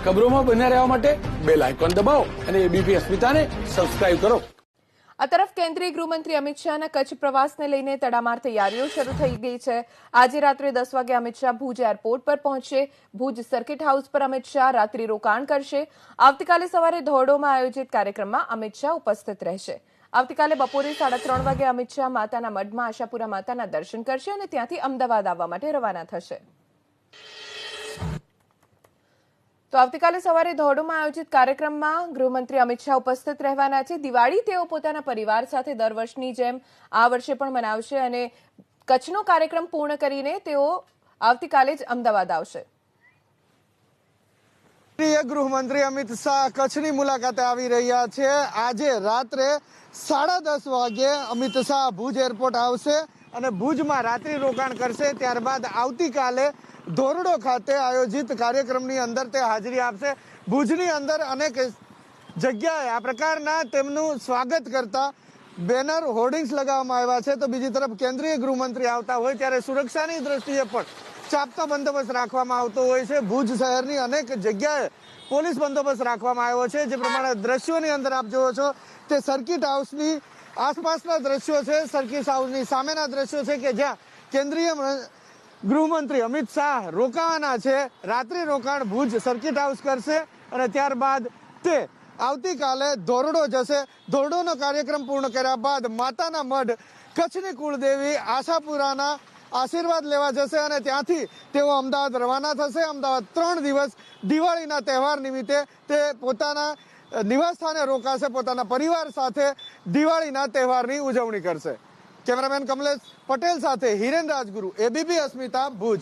ખબરોમાં બન્યા રહેવા માટે બેલ આઇકોન દબાવો અને એબીપી અસ્મિતાને સબસ્ક્રાઇબ કરો। આ તરફ કેન્દ્રીય ગૃહમંત્રી અમિત શાહના કચ્છ પ્રવાસને લઈને તડામાર તૈયારીઓ શરૂ થઈ ગઈ છે। આજે રાત્રે 10 વાગે અમિત શાહ ભુજ એરપોર્ટ પર પહોંચશે। ભુજ સર્કિટ હાઉસ પર અમિત શાહ રાત્રિ રોકાણ કરશે। આવતીકાલે સવારે ધોરડોમાં આયોજિત કાર્યક્રમમાં અમિત શાહ ઉપસ્થિત રહેશે। આવતીકાલે બપોરે 3:30 વાગે અમિત શાહ માતાના મઢમાં આશાપુરા માતાના દર્શન કરશે અને ત્યાંથી અમદાવાદ આવવા માટે રવાના થશે। તો આવતીકાલે સવારે ધોરડોમાં આયોજિત કાર્યક્રમમાં ગૃહમંત્રી અમિત શાહ ઉપસ્થિત રહેવાના છે। દિવાળી તેઓ પોતાના પરિવાર સાથે દર વર્ષની જેમ આ વર્ષે પણ મનાવશે અને કચ્છનો કાર્યક્રમ પૂર્ણ કરીને તેઓ આવતીકાલે જ અમદાવાદ આવશે। ગૃહમંત્રી અમિત શાહ કચ્છની મુલાકાતે આવી રહ્યા છે। આજે રાત્રે 10:30 વાગે અમિત શાહ ભુજ એરપોર્ટ આવશે અને ભુજમાં રાત્રિ રોકાણ કરશે। ત્યારબાદ આવતીકાલે ધોરડો ખાતે આયોજિત કાર્યક્રમની અંદર તે હાજરી આપશે। ભુજની અંદર અનેક જગ્યાએ આ પ્રકારના તેમનું સ્વાગત કરતા બેનર હોર્ડિંગ્સ લગાવવામાં આવ્યા છે। તો બીજી તરફ કેન્દ્રીય ગૃહમંત્રી આવતા હોય ત્યારે સુરક્ષાની દ્રષ્ટિએ પણ ચાપતો બંદોબસ્ત રાખવામાં આવતો હોય છે। ભુજ શહેરની અનેક જગ્યાએ પોલીસ બંદોબસ્ત રાખવામાં આવ્યો છે। જે પ્રમાણે દ્રશ્યોની અંદર આપ જુઓ છો તે સર્કિટ હાઉસની આસપાસના દ્રશ્યો છે। સર્કિટ હાઉસની સામેના દ્રશ્યો છે કે જ્યાં કેન્દ્રીય ગૃહમંત્રી અમિત શાહ રોકાવાના છે। રાત્રિ રોકાણ ભુજ સર્કિટ હાઉસ કરશે અને ત્યારબાદ તે આવતીકાલે ધોરડો જશે। ધોરડોનો કાર્યક્રમ પૂર્ણ કર્યા બાદ માતાના મઢ કચ્છની કુળદેવી આશાપુરાના આશીર્વાદ લેવા જશે અને ત્યાંથી તેઓ અમદાવાદ રવાના થશે। અમદાવાદ 3 દિવસ દિવાળીના તહેવાર નિમિત્તે તે પોતાના નિવાસ સ્થાને રોકાશે, પોતાના પરિવાર સાથે દિવાળીના તહેવારની ઉજવણી કરશે। કેમેરામેન કમલેશ પટેલ સાથે હિરેન રાજગુરુ, એબીપી અસ્મિતા, ભુજ।